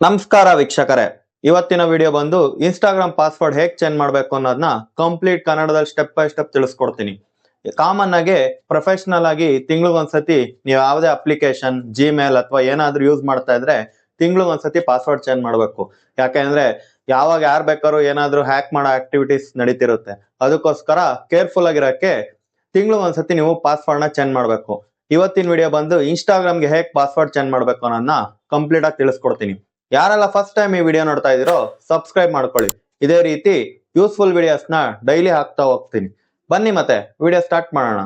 ನಮಸ್ಕಾರ ವೀಕ್ಷಕರೇ, ಇವತ್ತಿನ ವಿಡಿಯೋ ಬಂದು ಇನ್ಸ್ಟಾಗ್ರಾಮ್ ಪಾಸ್ವರ್ಡ್ ಹೇಗೆ ಚೇಂಜ್ ಮಾಡಬೇಕು ಅನ್ನೋದನ್ನ ಕಂಪ್ಲೀಟ್ ಕನ್ನಡದಲ್ಲಿ ಸ್ಟೆಪ್ ಬೈ ಸ್ಟೆಪ್ ತಿಳಿಸ್ಕೊಡ್ತೀನಿ. ಕಾಮನ್ ಆಗಿ ಪ್ರೊಫೆಷನಲ್ ಆಗಿ ತಿಂಗಳಿಗೊಂದ್ಸತಿ ನೀವು ಯಾವುದೇ ಅಪ್ಲಿಕೇಶನ್ ಜಿಮೇಲ್ ಅಥವಾ ಏನಾದ್ರೂ ಯೂಸ್ ಮಾಡ್ತಾ ಇದ್ರೆ ತಿಂಗಳಿಗೊಂದ್ಸತಿ ಪಾಸ್ವರ್ಡ್ ಚೇಂಜ್ ಮಾಡಬೇಕು. ಯಾಕೆಂದ್ರೆ ಯಾವಾಗ ಯಾರು ಬೇಕಾದ್ರೂ ಏನಾದ್ರೂ ಹ್ಯಾಕ್ ಮಾಡೋ ಆಕ್ಟಿವಿಟೀಸ್ ನಡೀತಿರುತ್ತೆ. ಅದಕ್ಕೋಸ್ಕರ ಕೇರ್ಫುಲ್ ಆಗಿರಕ್ಕೆ ತಿಂಗಳಿಗೊಂದ್ಸತಿ ನೀವು ಪಾಸ್ವರ್ಡ್ ನ ಚೇಂಜ್ ಮಾಡಬೇಕು. ಇವತ್ತಿನ ವಿಡಿಯೋ ಬಂದು ಇನ್ಸ್ಟಾಗ್ರಾಮ್ಗೆ ಹೇಗೆ ಪಾಸ್ವರ್ಡ್ ಚೇಂಜ್ ಮಾಡಬೇಕು ಅನ್ನೋದನ್ನ ಕಂಪ್ಲೀಟ್ ಆಗಿ ತಿಳಿಸ್ಕೊಡ್ತೀನಿ. ಯಾರೆಲ್ಲ ಫಸ್ಟ್ ಟೈಮ್ ಈ ವಿಡಿಯೋ ನೋಡ್ತಾ ಇದೀರೋ ಸಬ್ಸ್ಕ್ರೈಬ್ ಮಾಡ್ಕೊಳ್ಳಿ. ಇದೇ ರೀತಿ ಯೂಸ್ಫುಲ್ ವಿಡಿಯೋಸ್ ನ ಡೈಲಿ ಹಾಕ್ತಾ ಹೋಗ್ತೀನಿ. ಬನ್ನಿ ಮತ್ತೆ ವಿಡಿಯೋ ಸ್ಟಾರ್ಟ್ ಮಾಡೋಣ.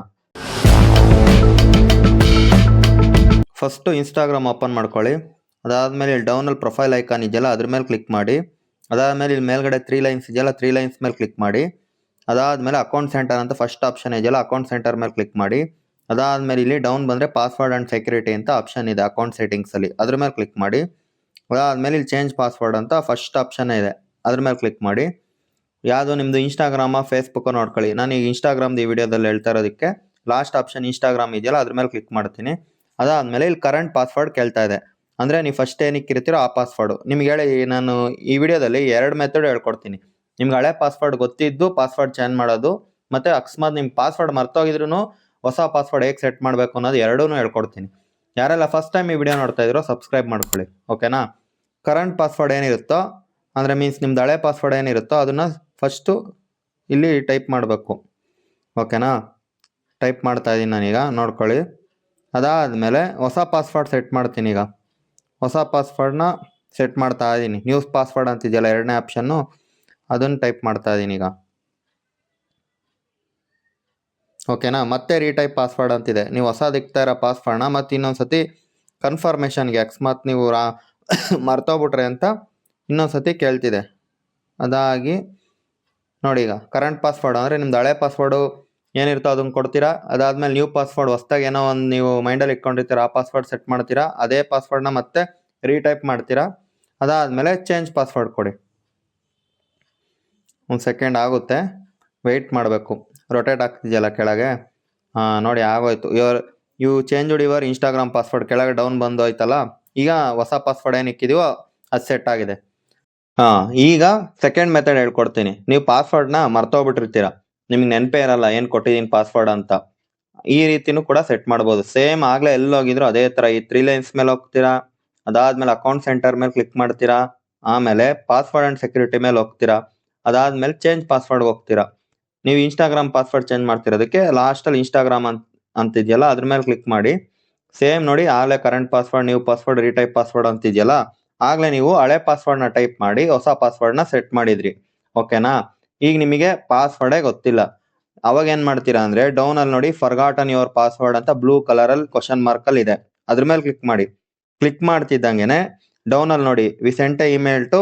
ಫಸ್ಟ್ ಇನ್ಸ್ಟಾಗ್ರಾಮ್ ಓಪನ್ ಮಾಡ್ಕೊಳ್ಳಿ. ಅದಾದ್ಮೇಲೆ ಇಲ್ಲಿ ಡೌನ್ ಅಲ್ಲಿ ಪ್ರೊಫೈಲ್ ಐಕಾನ್ ಇದೆಯಲ್ಲ ಅದ್ರ ಮೇಲೆ ಕ್ಲಿಕ್ ಮಾಡಿ. ಅದಾದ್ಮೇಲೆ ಇಲ್ಲಿ ಮೇಲ್ಗಡೆ 3 ಲೈನ್ಸ್ ಇದೆಯಲ್ಲ 3 ಲೈನ್ಸ್ ಮೇಲೆ ಕ್ಲಿಕ್ ಮಾಡಿ. ಅದಾದ್ಮೇಲೆ ಅಕೌಂಟ್ ಸೆಂಟರ್ ಅಂತ ಫಸ್ಟ್ ಆಪ್ಷನ್ ಇದೆಯಲ್ಲ ಅಕೌಂಟ್ ಸೆಂಟರ್ ಮೇಲೆ ಕ್ಲಿಕ್ ಮಾಡಿ. ಅದಾದ್ಮೇಲೆ ಇಲ್ಲಿ ಡೌನ್ ಬಂದ್ರೆ ಪಾಸ್ವರ್ಡ್ ಅಂಡ್ ಸೆಕ್ಯೂರಿಟಿ ಅಂತ ಆಪ್ಷನ್ ಇದೆ ಅಕೌಂಟ್ ಸೆಟ್ಟಿಂಗ್ಸ್ ಅಲ್ಲಿ, ಅದ್ರ ಮೇಲೆ ಕ್ಲಿಕ್ ಮಾಡಿ. ಅದಾದ್ಮೇಲೆ ಇಲ್ಲಿ ಚೇಂಜ್ ಪಾಸ್ವರ್ಡ್ ಅಂತ ಫಸ್ಟ್ ಆಪ್ಷನ್ ಇದೆ, ಅದ್ರ ಮೇಲೆ ಕ್ಲಿಕ್ ಮಾಡಿ. ಯಾವುದು ನಿಮ್ದು ಇನ್ಸ್ಟಾಗ್ರಾಮ ಫೇಸ್ಬುಕ್ ನೋಡ್ಕೊಳ್ಳಿ. ನಾನು ಈಗ ಇನ್ಸ್ಟಾಗ್ರಾಮ್ದು ಈ ವಿಡಿಯೋದಲ್ಲಿ ಹೇಳ್ತಾ ಇರೋದಕ್ಕೆ ಲಾಸ್ಟ್ ಆಪ್ಷನ್ ಇನ್ಸ್ಟಾಗ್ರಾಮ್ ಇದೆಯಲ್ಲ ಅದ್ರ ಮೇಲೆ ಕ್ಲಿಕ್ ಮಾಡ್ತೀನಿ. ಅದಾದ್ಮೇಲೆ ಇಲ್ಲಿ ಕರೆಂಟ್ ಪಾಸ್ವರ್ಡ್ ಕೇಳ್ತಾ ಇದೆ, ಅಂದ್ರೆ ನೀವು ಫಸ್ಟ್ ಏನಕ್ಕೆ ಇರ್ತೀರೋ ಆ ಪಾಸ್ವರ್ಡ್ ನಿಮ್ಗೆ ಹೇಳಿ. ನಾನು ಈ ವಿಡಿಯೋದಲ್ಲಿ 2 ಮೆಥಡ್ ಹೇಳ್ಕೊಡ್ತೀನಿ. ನಿಮ್ಗೆ ಹಳೆ ಪಾಸ್ವರ್ಡ್ ಗೊತ್ತಿದ್ದು ಪಾಸ್ವರ್ಡ್ ಚೇಂಜ್ ಮಾಡೋದು, ಮತ್ತೆ ಅಕಸ್ಮಾತ್ ನಿಮ್ ಪಾಸ್ವರ್ಡ್ ಮರ್ತೋಗಿದ್ರು ಹೊಸ ಪಾಸ್ವರ್ಡ್ ಹೇಗೆ ಸೆಟ್ ಮಾಡಬೇಕು ಅನ್ನೋದು ಎರಡೂ ಹೇಳ್ಕೊಡ್ತೀನಿ. ಯಾರೆಲ್ಲ ಫಸ್ಟ್ ಟೈಮ್ ಈ ವಿಡಿಯೋ ನೋಡ್ತಾ ಇದ್ರೋ ಸಬ್ಸ್ಕ್ರೈಬ್ ಮಾಡ್ಕೊಳ್ಳಿ, ಓಕೆನಾ. ಕರೆಂಟ್ ಪಾಸ್ವರ್ಡ್ ಏನಿರುತ್ತೋ ಅಂದರೆ ಮೀನ್ಸ್ ನಿಮ್ದು ಹಳೆ ಪಾಸ್ವರ್ಡ್ ಏನಿರುತ್ತೋ ಅದನ್ನು ಫಸ್ಟು ಇಲ್ಲಿ ಟೈಪ್ ಮಾಡಬೇಕು, ಓಕೆನಾ. ಟೈಪ್ ಮಾಡ್ತಾ ಇದ್ದೀನಿ ನಾನೀಗ, ನೋಡ್ಕೊಳ್ಳಿ. ಅದಾದಮೇಲೆ ಹೊಸ ಪಾಸ್ವರ್ಡ್ ಸೆಟ್ ಮಾಡ್ತೀನಿ. ಈಗ ಹೊಸ ಪಾಸ್ವರ್ಡ್ನ ಸೆಟ್ ಮಾಡ್ತಾ ಇದ್ದೀನಿ. ನ್ಯೂಸ್ ಪಾಸ್ವರ್ಡ್ ಅಂತಿದೆಯಲ್ಲ 2ನೇ ಆಪ್ಷನ್ನು, ಅದನ್ನು ಟೈಪ್ ಮಾಡ್ತಾ ಇದ್ದೀನಿ ಈಗ, ಓಕೆನಾ. ಮತ್ತೆ ರೀಟೈಪ್ ಪಾಸ್ವರ್ಡ್ ಅಂತಿದೆ. ನೀವು ಹೊಸ ದಿಕ್ತಾ ಇರೋ ಪಾಸ್ವರ್ಡ್ನ ಮತ್ತೆ ಇನ್ನೊಂದ್ಸತಿ ಕನ್ಫರ್ಮೇಷನ್ಗೆ ಅಕಸ್ಮಾತ್ ನೀವು ಮರ್ತೋಗ್ಬಿಟ್ರೆ ಅಂತ ಇನ್ನೊಂದ್ಸತಿ ಕೇಳ್ತಿದೆ. ಅದಾಗಿ ನೋಡಿ, ಈಗ ಕರೆಂಟ್ ಪಾಸ್ವರ್ಡ್ ಅಂದರೆ ನಿಮ್ದು ಹಳೆ ಪಾಸ್ವರ್ಡು ಏನಿರುತ್ತೋ ಅದನ್ನು ಕೊಡ್ತೀರಾ. ಅದಾದ್ಮೇಲೆ ನ್ಯೂ ಪಾಸ್ವರ್ಡ್ ಹೊಸ್ದಾಗಿ ಏನೋ ಒಂದು ನೀವು ಮೈಂಡಲ್ಲಿ ಇಟ್ಕೊಂಡಿರ್ತೀರ, ಆ ಪಾಸ್ವರ್ಡ್ ಸೆಟ್ ಮಾಡ್ತೀರಾ. ಅದೇ ಪಾಸ್ವರ್ಡ್ನ ಮತ್ತೆ ರೀಟೈಪ್ ಮಾಡ್ತೀರಾ. ಅದಾದಮೇಲೆ ಚೇಂಜ್ ಪಾಸ್ವರ್ಡ್ ಕೊಡಿ. ಒಂದು ಸೆಕೆಂಡ್ ಆಗುತ್ತೆ, ವೆಯ್ಟ್ ಮಾಡಬೇಕು. ರೊಟೇಟ್ ಆಗ್ತಿದೆಯಲ್ಲ ಕೆಳಗೆ, ನೋಡಿ ಆಗೋಯ್ತು. You change your Instagram password ಕೆಳಗೆ ಡೌನ್ ಬಂದು ಹೋಯ್ತಲ್ಲ. ಈಗ ಹೊಸ ಪಾಸ್ವರ್ಡ್ ಏನು ಇಕ್ಕಿದೀವೋ ಅದು ಸೆಟ್ ಆಗಿದೆ. ಈಗ ಸೆಕೆಂಡ್ ಮೆಥಡ್ ಹೇಳ್ಕೊಡ್ತೀನಿ. ನೀವು ಪಾಸ್ವರ್ಡ್ನ ಮರ್ತೋಗ್ಬಿಟ್ಟಿರ್ತೀರ, ನಿಮ್ಗೆ ನೆನಪೇ ಇರಲ್ಲ ಏನು ಕೊಟ್ಟಿದ್ದೀನಿ ಪಾಸ್ವರ್ಡ್ ಅಂತ. ಈ ರೀತಿನೂ ಕೂಡ ಸೆಟ್ ಮಾಡ್ಬೋದು. ಸೇಮ್ ಆಗ್ಲೇ ಎಲ್ಲಿ ಹೋಗಿದ್ರು ಅದೇ ತರ ಈ 3 ಲೈನ್ಸ್ ಮೇಲೆ ಹೋಗ್ತೀರಾ. ಅದಾದ್ಮೇಲೆ ಅಕೌಂಟ್ ಸೆಂಟರ್ ಮೇಲೆ ಕ್ಲಿಕ್ ಮಾಡ್ತೀರಾ. ಆಮೇಲೆ ಪಾಸ್ವರ್ಡ್ ಅಂಡ್ ಸೆಕ್ಯೂರಿಟಿ ಮೇಲೆ ಹೋಗ್ತೀರಾ. ಅದಾದ್ಮೇಲೆ ಚೇಂಜ್ ಪಾಸ್ವರ್ಡ್ ಹೋಗ್ತೀರಾ. ನೀವು ಇನ್ಸ್ಟಾಗ್ರಾಮ್ ಪಾಸ್ವರ್ಡ್ ಚೇಂಜ್ ಮಾಡ್ತಿರೋದಕ್ಕೆ ಲಾಸ್ಟಲ್ಲಿ ಇನ್ಸ್ಟಾಗ್ರಾಮ್ ಅಂತಿದೆಯಲ್ಲ ಅದ್ರ ಮೇಲೆ ಕ್ಲಿಕ್ ಮಾಡಿ. ಸೇಮ್ ನೋಡಿ, ಆಗಲೇ current password new password retype password ಅಂತಿದೆಯಲ್ಲ, ಆಗಲೇ ನೀವು ಹಳೆ ಪಾಸ್ವರ್ಡ್ನ ಟೈಪ್ ಮಾಡಿ ಹೊಸ ಪಾಸ್ವರ್ಡ್ನ ಸೆಟ್ ಮಾಡಿದ್ರಿ, ಓಕೆನಾ. ಈಗ ನಿಮಗೆ ಪಾಸ್ವರ್ಡೇ ಗೊತ್ತಿಲ್ಲ. ಅವಾಗ ಏನ್ ಮಾಡ್ತೀರಾ ಅಂದ್ರೆ ಡೌನ್ ಅಲ್ಲಿ ನೋಡಿ ಫರ್ಗಾಟನ್ ಯುವರ್ ಪಾಸ್ವರ್ಡ್ ಅಂತ ಬ್ಲೂ ಕಲರ್ ಅಲ್ಲಿ ಕ್ವಶನ್ ಮಾರ್ಕ್ ಅಲ್ಲಿ ಇದೆ, ಅದ್ರ ಮೇಲೆ ಕ್ಲಿಕ್ ಮಾಡಿ. ಕ್ಲಿಕ್ ಮಾಡ್ತಿದ್ದಂಗೆನೆ ಡೌನ್ ಅಲ್ಲಿ ನೋಡಿ we sent a email to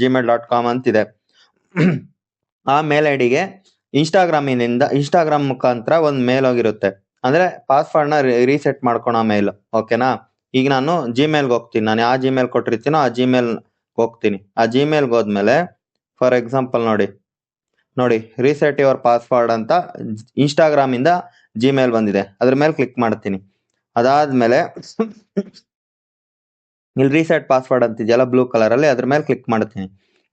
gmail.com ಅಂತಿದೆ. ಆ ಮೇಲ್ ಐಡಿಗೆ ಇನ್ಸ್ಟಾಗ್ರಾಮ್ ಮುಖಾಂತರ ಒಂದು ಮೇಲ್ ಹೋಗಿರುತ್ತೆ, ಅಂದ್ರೆ ಪಾಸ್ವರ್ಡ್ನ ರೀಸೆಟ್ ಮಾಡ್ಕೊಳೋ ಮೇಲ್, ಓಕೆನಾ. ಈಗ ನಾನು ಜಿಮೇಲ್ಗೆ ಹೋಗ್ತೀನಿ. ನಾನು ಯಾವ ಜಿಮೇಲ್ ಕೊಟ್ಟಿರ್ತೀನೋ ಆ ಜಿಮೇಲ್ ಹೋಗ್ತೀನಿ. ಆ ಜಿಮೇಲ್ಗೆ ಹೋದ್ಮೇಲೆ ಫಾರ್ ಎಕ್ಸಾಂಪಲ್ ನೋಡಿ ರೀಸೆಟ್ ಯುವರ್ ಪಾಸ್ವರ್ಡ್ ಅಂತ ಇನ್ಸ್ಟಾಗ್ರಾಮ್ ಇಂದ ಜಿಮೇಲ್ ಬಂದಿದೆ, ಅದ್ರ ಮೇಲೆ ಕ್ಲಿಕ್ ಮಾಡ್ತೀನಿ. ಅದಾದ್ಮೇಲೆ ಇಲ್ಲಿ ರೀಸೆಟ್ ಪಾಸ್ವರ್ಡ್ ಅಂತಿದೆಯಲ್ಲ ಬ್ಲೂ ಕಲರ್ ಅಲ್ಲಿ, ಅದ್ರ ಮೇಲೆ ಕ್ಲಿಕ್ ಮಾಡ್ತೀನಿ.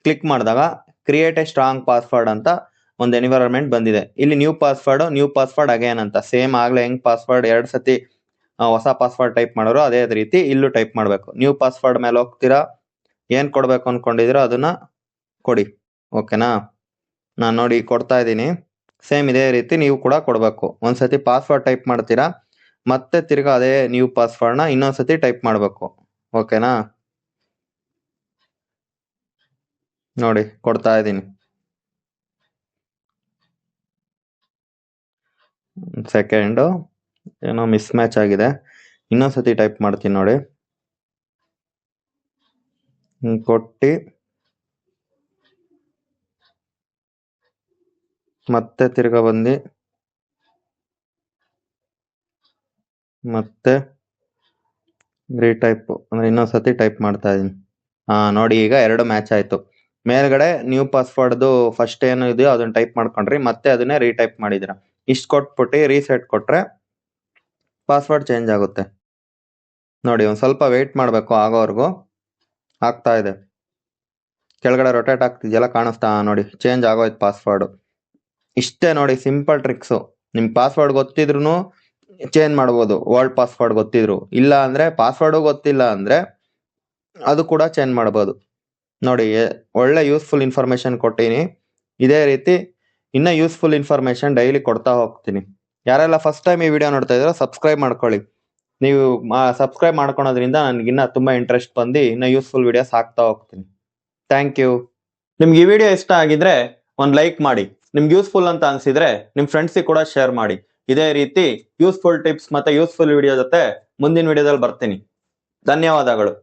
ಕ್ಲಿಕ್ ಮಾಡಿದಾಗ ಕ್ರಿಯೇಟ್ ಎ ಸ್ಟ್ರಾಂಗ್ ಪಾಸ್ವರ್ಡ್ ಅಂತ ಒಂದು ಎನ್ವಿರಾನ್ಮೆಂಟ್ ಬಂದಿದೆ. ಇಲ್ಲಿ ನ್ಯೂ ಪಾಸ್ವರ್ಡ್ ಅಗೇನ್ ಅಂತ, ಸೇಮ್ ಆಗ್ಲೇ ಹೆಂಗ್ ಪಾಸ್ವರ್ಡ್ 2 ಸತಿ ಹೊಸ ಪಾಸ್ವರ್ಡ್ ಟೈಪ್ ಮಾಡೋರು ಅದೇ ರೀತಿ ಇಲ್ಲೂ ಟೈಪ್ ಮಾಡಬೇಕು. ನ್ಯೂ ಪಾಸ್ವರ್ಡ್ ಮೇಲೆ ಹೋಗ್ತೀರಾ, ಏನ್ ಕೊಡ್ಬೇಕು ಅನ್ಕೊಂಡಿದಿರೋ ಅದನ್ನ ಕೊಡಿ, ಓಕೆನಾ. ನಾನು ನೋಡಿ ಕೊಡ್ತಾ ಇದ್ದೀನಿ. ಸೇಮ್ ಇದೇ ರೀತಿ ನೀವು ಕೂಡ ಕೊಡ್ಬೇಕು. ಒಂದ್ಸತಿ ಪಾಸ್ವರ್ಡ್ ಟೈಪ್ ಮಾಡ್ತೀರಾ, ಮತ್ತೆ ತಿರ್ಗಾ ಅದೇ ನ್ಯೂ ಪಾಸ್ವರ್ಡ್ನ ಇನ್ನೊಂದ್ಸತಿ ಟೈಪ್ ಮಾಡಬೇಕು, ಓಕೆನಾ. ನೋಡಿ ಕೊಡ್ತಾ ಇದ್ದೀನಿ. ಸೆಕೆಂಡು ಏನೋ ಮಿಸ್ ಮ್ಯಾಚ್ ಆಗಿದೆ, ಇನ್ನೊಂದ್ಸತಿ ಟೈಪ್ ಮಾಡ್ತೀನಿ ನೋಡಿ. ಕೊಟ್ಟು ಮತ್ತೆ ತಿರ್ಗಾ ಬಂದು ಮತ್ತೆ ರೀಟೈಪ್ ಅಂದ್ರೆ ಇನ್ನೊಂದ್ಸತಿ ಟೈಪ್ ಮಾಡ್ತಾ ಇದೀನಿ. ನೋಡಿ ಈಗ 2 ಮ್ಯಾಚ್ ಆಯ್ತು. ಮೇಲ್ಗಡೆ ನ್ಯೂ ಪಾಸ್ವರ್ಡ್ದು ಫಸ್ಟ್ ಏನು ಇದೆಯೋ ಅದನ್ನ ಟೈಪ್ ಮಾಡ್ಕೊಂಡ್ರಿ, ಮತ್ತೆ ಅದನ್ನೇ ರೀಟೈಪ್ ಮಾಡಿದಿರ. ಇಷ್ಟು ಕೊಟ್ಬಿಟ್ಟು ರೀಸೆಟ್ ಕೊಟ್ರೆ ಪಾಸ್ವರ್ಡ್ ಚೇಂಜ್ ಆಗುತ್ತೆ. ನೋಡಿ ಒಂದ್ ಸ್ವಲ್ಪ ವೇಟ್ ಮಾಡ್ಬೇಕು ಆಗೋವರೆಗೂ. ಆಗ್ತಾ ಇದೆ. ಕೆಳಗಡೆ ರೊಟೇಟ್ ಆಗ್ತಿದೆಯಲ್ಲ, ಕಾಣಿಸ್ತಾ ನೋಡಿ, ಚೇಂಜ್ ಆಗೋಯ್ತು ಪಾಸ್ವರ್ಡ್. ಇಷ್ಟೇ ನೋಡಿ, ಸಿಂಪಲ್ ಟ್ರಿಕ್ಸು. ನಿಮ್ ಪಾಸ್ವರ್ಡ್ ಗೊತ್ತಿದ್ರು ಚೇಂಜ್ ಮಾಡ್ಬೋದು, ಓಲ್ಡ್ ಪಾಸ್ವರ್ಡ್ ಗೊತ್ತಿದ್ರು. ಇಲ್ಲ ಅಂದ್ರೆ ಪಾಸ್ವರ್ಡು ಗೊತ್ತಿಲ್ಲ ಅಂದ್ರೆ ಅದು ಕೂಡ ಚೇಂಜ್ ಮಾಡ್ಬೋದು. ನೋಡಿ, ಒಳ್ಳೆ ಯೂಸ್ಫುಲ್ ಇನ್ಫಾರ್ಮೇಶನ್ ಕೊಟ್ಟಿನಿ. ಇದೇ ರೀತಿ ಇನ್ನ ಯೂಸ್ಫುಲ್ ಇನ್ಫಾರ್ಮೇಶನ್ ಡೈಲಿ ಕೊಡ್ತಾ ಹೋಗ್ತೀನಿ. ಯಾರೆಲ್ಲ ಫಸ್ಟ್ ಟೈಮ್ ಈ ವಿಡಿಯೋ ನೋಡ್ತಾ ಇದ್ದೀರೋ ಸಬ್ಸ್ಕ್ರೈಬ್ ಮಾಡ್ಕೊಳ್ಳಿ. ನೀವು ಸಬ್ಸ್ಕ್ರೈಬ್ ಮಾಡ್ಕೊಳೋದ್ರಿಂದ ನನಗಿನ್ನ ತುಂಬಾ ಇಂಟ್ರೆಸ್ಟ್ ಬಂದು ಇನ್ನ ಯೂಸ್ಫುಲ್ ವಿಡಿಯೋಸ್ ಹಾಕ್ತಾ ಹೋಗ್ತೀನಿ. Thank you. ನಿಮ್ಗೆ ಈ ವಿಡಿಯೋ ಇಷ್ಟ ಆಗಿದ್ರೆ ಒಂದು ಲೈಕ್ ಮಾಡಿ. ನಿಮ್ಗೆ ಯೂಸ್ಫುಲ್ ಅಂತ ಅನ್ಸಿದ್ರೆ ನಿಮ್ ಫ್ರೆಂಡ್ಸಿಗೆ ಕೂಡ ಶೇರ್ ಮಾಡಿ. ಇದೇ ರೀತಿ ಯೂಸ್ಫುಲ್ ಟಿಪ್ಸ್ ಮತ್ತೆ ಯೂಸ್ಫುಲ್ ವಿಡಿಯೋ ಜೊತೆ ಮುಂದಿನ ವಿಡಿಯೋದಲ್ಲಿ ಬರ್ತೀನಿ. ಧನ್ಯವಾದಗಳು.